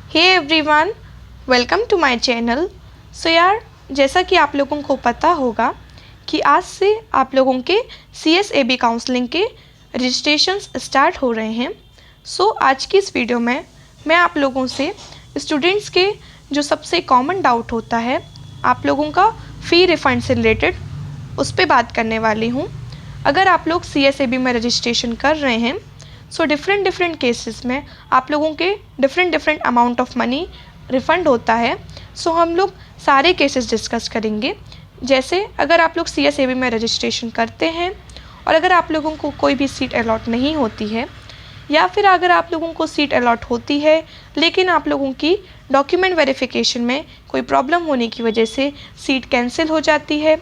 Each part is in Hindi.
Hey everyone, welcome to my channel. So यार, जैसा कि आप लोगों को पता होगा कि आज से आप लोगों के CSAB काउंसलिंग के रजिस्ट्रेशंस स्टार्ट हो रहे हैं। सो आज की इस वीडियो में मैं आप लोगों से स्टूडेंट्स के जो सबसे कॉमन डाउट होता है आप लोगों का फ़ी रिफ़ंड से रिलेटेड, उस पर बात करने वाली हूँ। अगर आप लोग CSAB में रजिस्ट्रेशन कर रहे हैं सो डिफरेंट केसेस में आप लोगों के different amount of money refund होता है। सो हम लोग सारे केसेस डिस्कस करेंगे। जैसे अगर आप लोग CSAB में रजिस्ट्रेशन करते हैं और अगर आप लोगों को कोई भी सीट अलॉट नहीं होती है, या फिर अगर आप लोगों को सीट अलॉट होती है लेकिन आप लोगों की डॉक्यूमेंट वेरिफिकेशन में कोई प्रॉब्लम होने की वजह से सीट कैंसिल हो जाती है,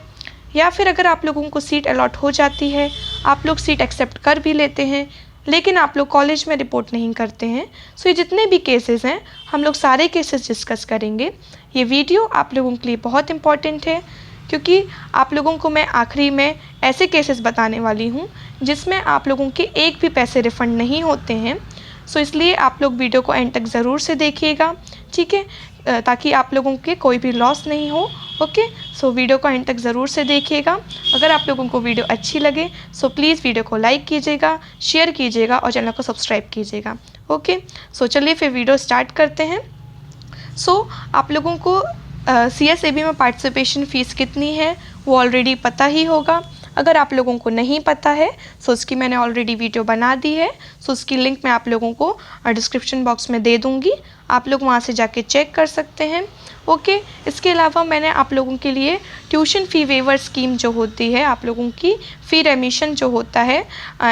या फिर अगर आप लोगों को सीट अलॉट हो जाती है, आप लोग सीट एक्सेप्ट कर भी लेते हैं लेकिन आप लोग कॉलेज में रिपोर्ट नहीं करते हैं। सो ये जितने भी केसेस हैं हम लोग सारे केसेस डिस्कस करेंगे। ये वीडियो आप लोगों के लिए बहुत इम्पॉर्टेंट है क्योंकि आप लोगों को मैं आखिरी में ऐसे केसेस बताने वाली हूँ जिसमें आप लोगों के एक भी पैसे रिफ़ंड नहीं होते हैं। सो इसलिए आप लोग वीडियो को एंड तक ज़रूर से देखिएगा, ठीक है, ताकि आप लोगों के कोई भी लॉस नहीं हो। ओके, सो वीडियो को एंड तक ज़रूर से देखिएगा। अगर आप लोगों को वीडियो अच्छी लगे सो प्लीज़ वीडियो को लाइक कीजिएगा, शेयर कीजिएगा और चैनल को सब्सक्राइब कीजिएगा। ओके, सो चलिए फिर वीडियो स्टार्ट करते हैं। सो आप लोगों को CSAB में पार्टिसिपेशन फ़ीस कितनी है वो ऑलरेडी पता ही होगा। अगर आप लोगों को नहीं पता है सो उसकी मैंने ऑलरेडी वीडियो बना दी है। सो उसकी लिंक मैं आप लोगों को डिस्क्रिप्शन बॉक्स में दे दूँगी, आप लोग वहाँ से जाके चेक कर सकते हैं। ओके, इसके अलावा मैंने आप लोगों के लिए ट्यूशन फ़ी वेवर स्कीम जो होती है, आप लोगों की फ़ी रेमिशन जो होता है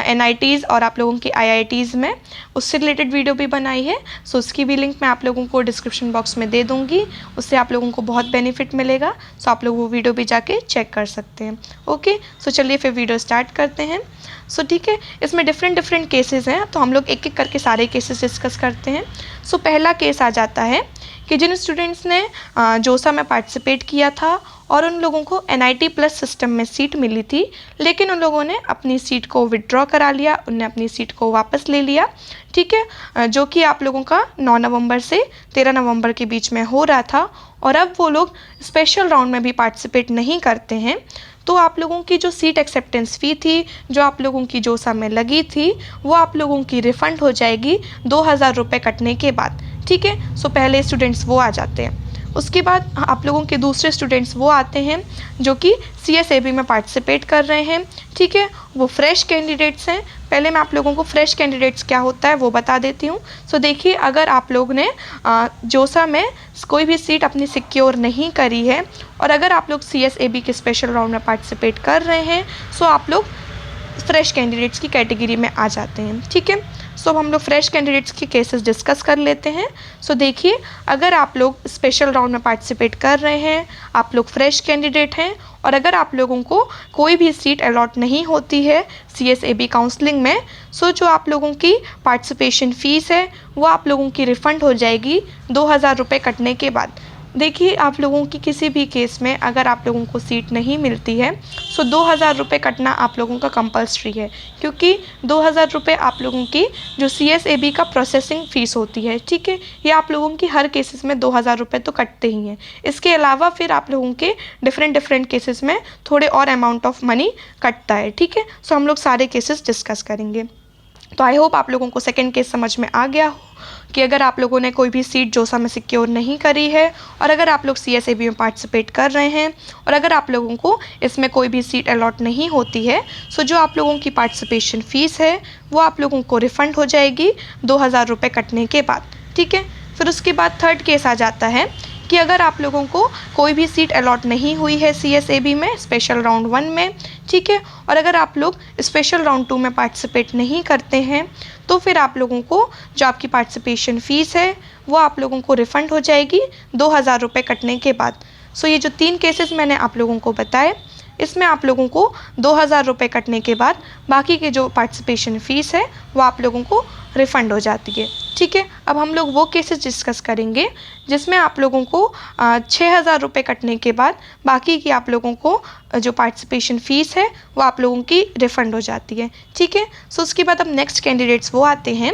NITs और आप लोगों की IITs में, उससे रिलेटेड वीडियो भी बनाई है। सो उसकी भी लिंक मैं आप लोगों को डिस्क्रिप्शन बॉक्स में दे दूँगी, उससे आप लोगों को बहुत बेनिफिट मिलेगा। सो आप लोग वो वीडियो भी जाके चेक कर सकते हैं। ओके, सो चलिए फिर वीडियो स्टार्ट करते हैं। सो ठीक है, इसमें डिफरेंट केसेस हैं तो हम लोग एक एक करके सारे केसेस डिस्कस करते हैं। सो पहला केस आ जाता है कि जिन स्टूडेंट्स ने जोसा में पार्टिसिपेट किया था और उन लोगों को NIT प्लस सिस्टम में सीट मिली थी लेकिन उन लोगों ने अपनी सीट को विड्रॉ करा लिया, उनने अपनी सीट को वापस ले लिया, ठीक है, जो कि आप लोगों का 9 नवंबर से 13 नवंबर के बीच में हो रहा था। और अब वो लोग स्पेशल राउंड में भी पार्टिसिपेट नहीं करते हैं तो आप लोगों की जो सीट एक्सेप्टेंस फ़ी थी जो आप लोगों की जोसा में लगी थी वो आप लोगों की रिफ़ंड हो जाएगी 2000 रुपये कटने के बाद, ठीक है। सो पहले स्टूडेंट्स वो आ जाते हैं। उसके बाद आप लोगों के दूसरे स्टूडेंट्स वो आते हैं जो कि CSAB में पार्टिसिपेट कर रहे हैं, ठीक है, वो फ्रेश कैंडिडेट्स हैं। पहले मैं आप लोगों को फ्रेश कैंडिडेट्स क्या होता है वो बता देती हूँ। सो देखिए, अगर आप लोग ने जोसा में कोई भी सीट अपनी सिक्योर नहीं करी है और अगर आप लोग CSAB के स्पेशल राउंड में पार्टिसिपेट कर रहे हैं सो आप लोग फ्रेश कैंडिडेट्स की कैटेगरी में आ जाते हैं, ठीक है। सो हम लोग फ्रेश कैंडिडेट्स के केसेस डिस्कस कर लेते हैं। सो देखिए, अगर आप लोग स्पेशल राउंड में पार्टिसिपेट कर रहे हैं, आप लोग फ्रेश कैंडिडेट हैं और अगर आप लोगों को कोई भी सीट अलॉट नहीं होती है CSAB काउंसलिंग में, सो जो आप लोगों की पार्टिसिपेशन फ़ीस है वो आप लोगों की रिफ़ंड हो जाएगी 2000 रुपये कटने के बाद। देखिए, आप लोगों की किसी भी केस में अगर आप लोगों को सीट नहीं मिलती है सो 2000 रुपये कटना आप लोगों का कंपल्सरी है क्योंकि 2000 रुपये आप लोगों की जो CSAB का प्रोसेसिंग फ़ीस होती है, ठीक है, ये आप लोगों की हर केसेस में 2000 रुपये तो कटते ही हैं। इसके अलावा फिर आप लोगों के डिफरेंट केसेस में थोड़े और अमाउंट ऑफ मनी कटता है, ठीक है। सो हम लोग सारे केसेस डिस्कस करेंगे। तो आई होप आप लोगों को सेकंड केस समझ में आ गया हो कि अगर आप लोगों ने कोई भी सीट जोसा में सिक्योर नहीं करी है और अगर आप लोग CSAB में पार्टिसिपेट कर रहे हैं और अगर आप लोगों को इसमें कोई भी सीट अलॉट नहीं होती है सो जो आप लोगों की पार्टिसिपेशन फ़ीस है वो आप लोगों को रिफ़ंड हो जाएगी 2000 रुपये कटने के बाद, ठीक है। फिर उसके बाद थर्ड केस आ जाता है कि अगर आप लोगों को कोई भी सीट अलॉट नहीं हुई है CSAB में स्पेशल राउंड 1 में, ठीक है, और अगर आप लोग स्पेशल राउंड 2 में पार्टिसिपेट नहीं करते हैं तो फिर आप लोगों को जो आपकी पार्टिसिपेशन फ़ीस है वो आप लोगों को रिफ़ंड हो जाएगी 2000 रुपये कटने के बाद। सो ये जो 3 केसेस मैंने आप लोगों को बताए इसमें आप लोगों को 2000 रुपये कटने के बाद बाकी के जो पार्टिसिपेशन फ़ीस है वो आप लोगों को रिफ़ंड हो जाती है, ठीक है। अब हम लोग वो केसेस डिस्कस करेंगे जिसमें आप लोगों को 6000 रुपये कटने के बाद बाकी की आप लोगों को जो पार्टिसिपेशन फ़ीस है वो आप लोगों की रिफ़ंड हो जाती है, ठीक है। सो उसके बाद अब नेक्स्ट कैंडिडेट्स वो आते हैं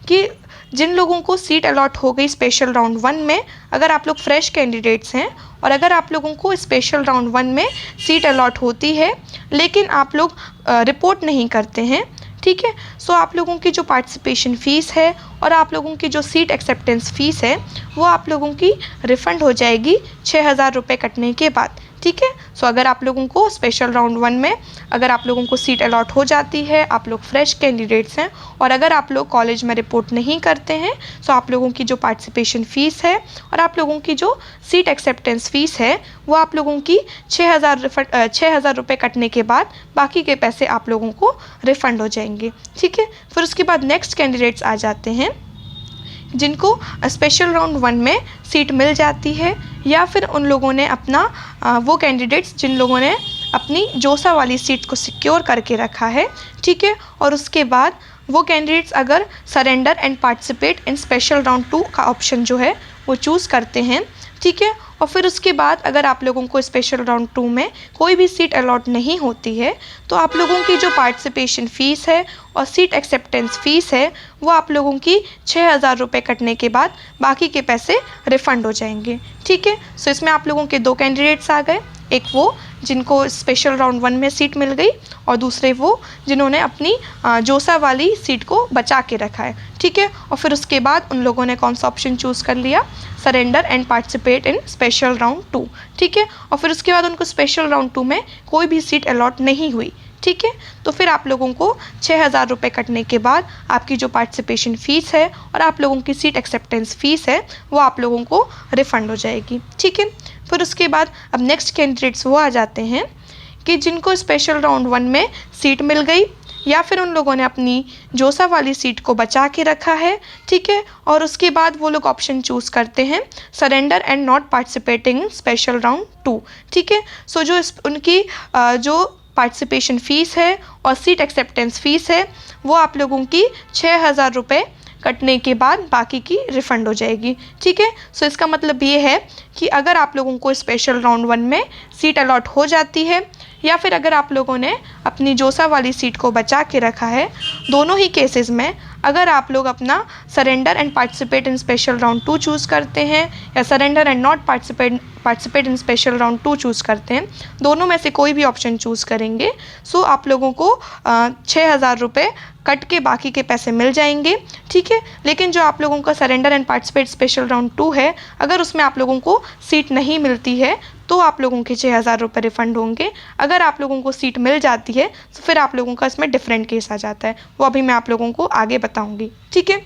कि जिन लोगों को सीट अलॉट हो गई स्पेशल राउंड 1 में, अगर आप लोग फ्रेश कैंडिडेट्स हैं और अगर आप लोगों को स्पेशल राउंड 1 में सीट अलॉट होती है लेकिन आप लोग रिपोर्ट नहीं करते हैं, ठीक है, सो आप लोगों की जो पार्टिसिपेशन फ़ीस है और आप लोगों की जो सीट एक्सेप्टेंस फ़ीस है वो आप लोगों की रिफ़ंड हो जाएगी 6,000 रुपये कटने के बाद, ठीक है। सो अगर आप लोगों को स्पेशल राउंड 1 में अगर आप लोगों को सीट अलॉट हो जाती है, आप लोग फ्रेश कैंडिडेट्स हैं और अगर आप लोग कॉलेज में रिपोर्ट नहीं करते हैं, सो आप लोगों की जो पार्टिसिपेशन फ़ीस है और आप लोगों की जो सीट एक्सेप्टेंस फ़ीस है वो आप लोगों की 6,000 रुपये कटने के बाद बाकी के पैसे आप लोगों को रिफ़ंड हो जाएंगे, ठीक है। फिर उसके बाद नेक्स्ट कैंडिडेट्स आ जाते हैं जिनको स्पेशल राउंड 1 में सीट मिल जाती है या फिर उन लोगों ने अपना वो कैंडिडेट्स जिन लोगों ने अपनी जोसा वाली सीट को सिक्योर करके रखा है, ठीक है, और उसके बाद वो कैंडिडेट्स अगर surrender and participate in special round 2 का ऑप्शन जो है वो चूज़ करते हैं, ठीक है, और फिर उसके बाद अगर आप लोगों को स्पेशल राउंड 2 में कोई भी सीट अलॉट नहीं होती है तो आप लोगों की जो पार्टिसिपेशन फ़ीस है और सीट एक्सेप्टेंस फ़ीस है वो आप लोगों की 6,000 रुपये कटने के बाद बाकी के पैसे रिफ़ंड हो जाएंगे, ठीक है। सो इसमें आप लोगों के दो कैंडिडेट्स आ गए, एक वो जिनको स्पेशल राउंड 1 में सीट मिल गई और दूसरे वो जिन्होंने अपनी जोसा वाली सीट को बचा के रखा है, ठीक है, और फिर उसके बाद उन लोगों ने कौन सा ऑप्शन चूज़ कर लिया, surrender and participate in special round 2, ठीक है, और फिर उसके बाद उनको स्पेशल राउंड 2 में कोई भी सीट अलॉट नहीं हुई, ठीक है, तो फिर आप लोगों को 6,000 रुपये कटने के बाद आपकी जो पार्टिसिपेशन फ़ीस है और आप लोगों की सीट एक्सेप्टेंस फ़ीस है वो आप लोगों को रिफ़ंड हो जाएगी, ठीक है। फिर उसके बाद अब नेक्स्ट कैंडिडेट्स वो आ जाते हैं कि जिनको स्पेशल राउंड 1 में सीट मिल गई या फिर उन लोगों ने अपनी जोसा वाली सीट को बचा के रखा है, ठीक है, और उसके बाद वो लोग ऑप्शन चूज़ करते हैं surrender and not participating in special round 2, ठीक है। सो जो उनकी जो पार्टिसिपेशन फ़ीस है और सीट एक्सेप्टेंस फ़ीस है वो आप लोगों की 6,000 रुपये कटने के बाद बाकी की रिफ़ंड हो जाएगी, ठीक है। सो इसका मतलब ये है कि अगर आप लोगों को स्पेशल राउंड 1 में सीट अलॉट हो जाती है या फिर अगर आप लोगों ने अपनी जोसा वाली सीट को बचा के रखा है, दोनों ही केसेस में अगर आप लोग अपना surrender and participate in special round 2 choose करते हैं या surrender and not participate in special round 2 choose करते हैं, दोनों में से कोई भी ऑप्शन चूज़ करेंगे, सो आप लोगों को 6,000 रुपये कट के बाकी के पैसे मिल जाएंगे, ठीक है। लेकिन जो आप लोगों का surrender and participate special round 2 है, अगर उसमें आप लोगों को सीट नहीं मिलती है तो आप लोगों के 6,000 रुपये रिफ़ंड होंगे। अगर आप लोगों को सीट मिल जाती है तो फिर आप लोगों का इसमें डिफरेंट केस आ जाता है, वो अभी मैं आप लोगों को आगे बताऊँगी, ठीक है।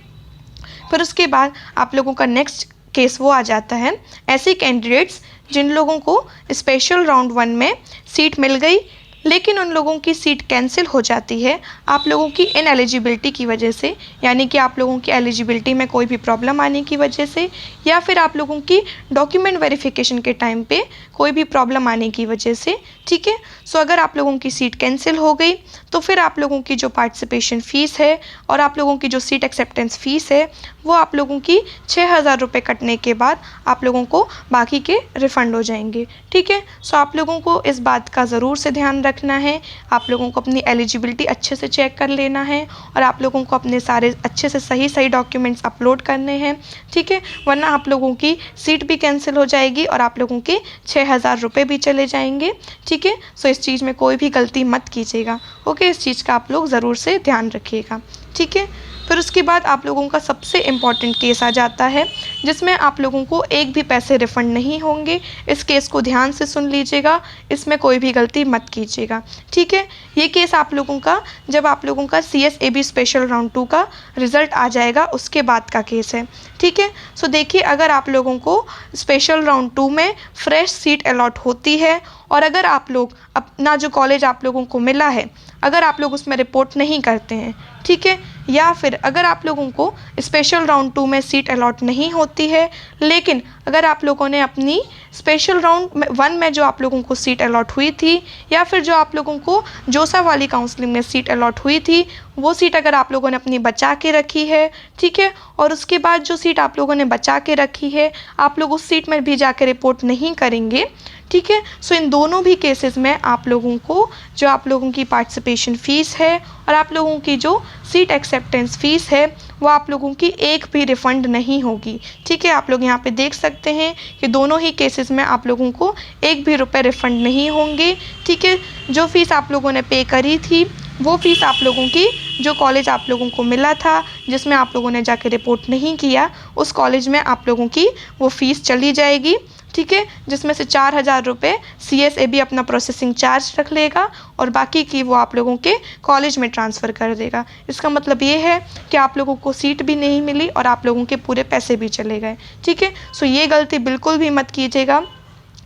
फिर उसके बाद आप लोगों का नेक्स्ट केस वो आ जाता है ऐसे कैंडिडेट्स जिन लोगों को स्पेशल राउंड 1 में सीट मिल गई लेकिन उन लोगों की सीट कैंसिल हो जाती है आप लोगों की इनएलिजिबिलिटी की वजह से, यानी कि आप लोगों की एलिजिबिलिटी में कोई भी प्रॉब्लम आने की वजह से या फिर आप लोगों की डॉक्यूमेंट वेरिफिकेशन के टाइम पे कोई भी प्रॉब्लम आने की वजह से, ठीक है। सो अगर आप लोगों की सीट कैंसिल हो गई तो फिर आप लोगों की जो पार्टिसिपेशन फ़ीस है और आप लोगों की जो सीट एक्सेप्टेंस फ़ीस है वो आप लोगों की 6,000 रुपये कटने के बाद आप लोगों को बाकी के रिफ़ंड हो जाएंगे, ठीक है। सो आप लोगों को इस बात का ज़रूर से ध्यान रखना है, आप लोगों को अपनी एलिजिबिलिटी अच्छे से चेक कर लेना है और आप लोगों को अपने सारे अच्छे से सही डॉक्यूमेंट्स अपलोड करने हैं, ठीक है, वरना आप लोगों की सीट भी कैंसिल हो जाएगी और आप लोगों के 6,000 रुपये भी चले जाएंगे, ठीक है। सो इस चीज़ में कोई भी गलती मत कीजिएगा, ओके, इस चीज़ का आप लोग ज़रूर से ध्यान रखिएगा, ठीक है। फिर उसके बाद आप लोगों का सबसे इम्पॉर्टेंट केस आ जाता है जिसमें आप लोगों को एक भी पैसे रिफ़ंड नहीं होंगे। इस केस को ध्यान से सुन लीजिएगा, इसमें कोई भी गलती मत कीजिएगा, ठीक है। ये केस आप लोगों का जब आप लोगों का CSAB स्पेशल राउंड 2 का रिज़ल्ट आ जाएगा उसके बाद का केस है, ठीक है। सो देखिए, अगर आप लोगों को स्पेशल राउंड 2 में फ्रेश सीट अलॉट होती है और अगर आप लोग अपना जो कॉलेज आप लोगों को मिला है अगर आप लोग उसमें रिपोर्ट नहीं करते हैं, ठीक है, या फिर अगर आप लोगों को स्पेशल राउंड 2 में सीट अलॉट नहीं होती है लेकिन अगर आप लोगों ने अपनी स्पेशल राउंड 1 में जो आप लोगों को सीट अलॉट हुई थी या फिर जो आप लोगों को जोसा वाली काउंसलिंग में सीट अलॉट हुई थी वो सीट अगर आप लोगों ने अपनी बचा के रखी है, ठीक है, और उसके बाद जो सीट आप लोगों ने बचा के रखी है आप लोग उस सीट में भी जाके रिपोर्ट नहीं करेंगे, ठीक है। सो इन दोनों भी केसेस में आप लोगों को जो आप लोगों की पार्टिसिपेशन फ़ीस है और आप लोगों की जो सीट एक्सेप्टेंस फ़ीस है वो आप लोगों की एक भी रिफ़ंड नहीं होगी। ठीक है, आप लोग यहाँ पे देख सकते हैं कि दोनों ही केसेस में आप लोगों को एक भी रुपये रिफ़ंड नहीं होंगे। ठीक है, जो फ़ीस आप लोगों ने पे करी थी वो फ़ीस आप लोगों की, जो कॉलेज आप लोगों को मिला था जिसमें आप लोगों ने जाके रिपोर्ट नहीं किया, उस कॉलेज में आप लोगों की वो फ़ीस चली जाएगी। ठीक है, जिसमें से 4,000 रुपये CSAB अपना प्रोसेसिंग चार्ज रख लेगा और बाकी की वो आप लोगों के कॉलेज में ट्रांसफ़र कर देगा। इसका मतलब ये है कि आप लोगों को सीट भी नहीं मिली और आप लोगों के पूरे पैसे भी चले गए। ठीक है, सो ये गलती बिल्कुल भी मत कीजिएगा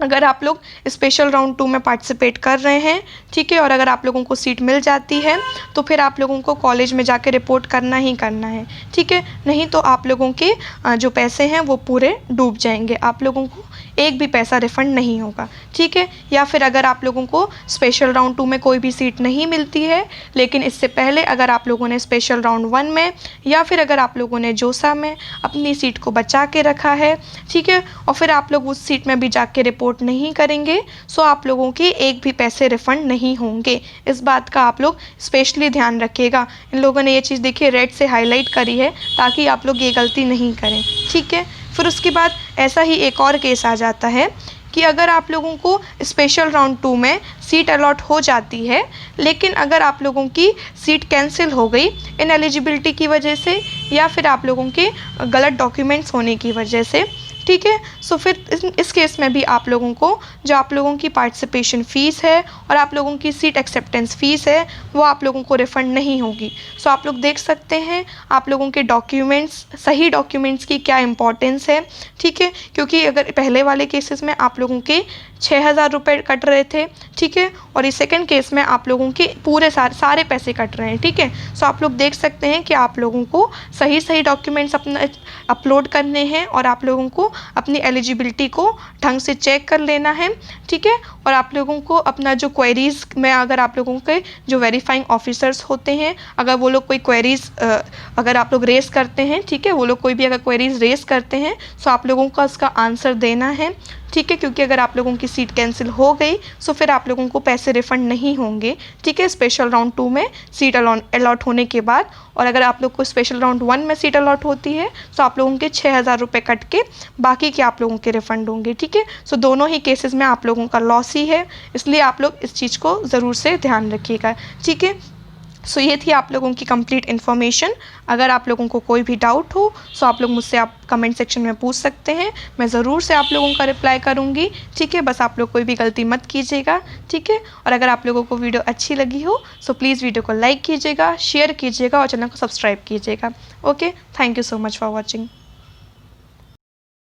अगर आप लोग स्पेशल राउंड 2 में पार्टिसिपेट कर रहे हैं। ठीक है, और अगर आप लोगों को सीट मिल जाती है तो फिर आप लोगों को कॉलेज में जाके रिपोर्ट करना ही करना है। ठीक है, नहीं तो आप लोगों के जो पैसे हैं वो पूरे डूब जाएंगे, आप लोगों को एक भी पैसा रिफ़ंड नहीं होगा। ठीक है, या फिर अगर आप लोगों को स्पेशल राउंड 2 में कोई भी सीट नहीं मिलती है, लेकिन इससे पहले अगर आप लोगों ने स्पेशल राउंड 1 में या फिर अगर आप लोगों ने जोसा में अपनी सीट को बचा के रखा है, ठीक है, और फिर आप लोग उस सीट में भी जाके रिपोर्ट नहीं करेंगे, सो आप लोगों के एक भी पैसे रिफ़ंड नहीं होंगे। इस बात का आप लोग स्पेशली ध्यान रखिएगा। इन लोगों ने ये चीज़ देखिए रेड से हाईलाइट करी है ताकि आप लोग ये गलती नहीं करें। ठीक है, फिर उसके बाद ऐसा ही एक और केस आ जाता है कि अगर आप लोगों को स्पेशल राउंड 2 में सीट अलॉट हो जाती है, लेकिन अगर आप लोगों की सीट कैंसिल हो गई इनएलिजिबिलिटी की वजह से या फिर आप लोगों के गलत डॉक्यूमेंट्स होने की वजह से, ठीक है, सो फिर इस केस में भी आप लोगों को जो आप लोगों की पार्टिसिपेशन फ़ीस है और आप लोगों की सीट एक्सेप्टेंस फ़ीस है वो आप लोगों को रिफ़ंड नहीं होगी। सो आप लोग देख सकते हैं आप लोगों के डॉक्यूमेंट्स, सही डॉक्यूमेंट्स की क्या इंपॉर्टेंस है। ठीक है, क्योंकि अगर पहले वाले केसेस में आप लोगों के 6,000 रुपये कट रहे थे, ठीक है, और इस सेकंड केस में आप लोगों के पूरे सारे पैसे कट रहे हैं। ठीक है, सो आप लोग देख सकते हैं कि आप लोगों को सही डॉक्यूमेंट्स अपना अपलोड करने हैं और आप लोगों को अपनी एलिजिबिलिटी को ढंग से चेक कर लेना है। ठीक है, और आप लोगों को अपना जो क्वेरीज़ में अगर आप लोगों के जो वेरीफाइंग ऑफिसर्स होते हैं, अगर वो लोग कोई क्वेरीज़ अगर आप लोग रेस करते हैं, ठीक है, वो लोग कोई भी अगर क्वेरीज़ रेस करते हैं सो आप लोगों का उसका आंसर देना है। ठीक है, क्योंकि अगर आप लोगों की सीट कैंसिल हो गई सो फिर आप लोगों को पैसे रिफ़ंड नहीं होंगे। ठीक है, स्पेशल राउंड 2 में सीट अलॉट होने के बाद, और अगर आप लोग को स्पेशल राउंड 1 में सीट अलॉट होती है तो आप लोगों के 6,000 रुपये कट के बाकी के आप लोगों के रिफ़ंड होंगे। ठीक है, सो दोनों ही केसेस में आप लोगों का लॉस ही है, इसलिए आप लोग इस चीज़ को ज़रूर से ध्यान रखिएगा। ठीक है, सो ये थी आप लोगों की कंप्लीट इन्फॉर्मेशन। अगर आप लोगों को कोई भी डाउट हो सो आप लोग मुझसे आप कमेंट सेक्शन में पूछ सकते हैं, मैं ज़रूर से आप लोगों का रिप्लाई करूँगी। ठीक है, बस आप लोग कोई भी गलती मत कीजिएगा। ठीक है, और अगर आप लोगों को वीडियो अच्छी लगी हो सो प्लीज़ वीडियो को लाइक कीजिएगा, शेयर कीजिएगा और चैनल को सब्सक्राइब कीजिएगा। Okay, thank you so much for watching.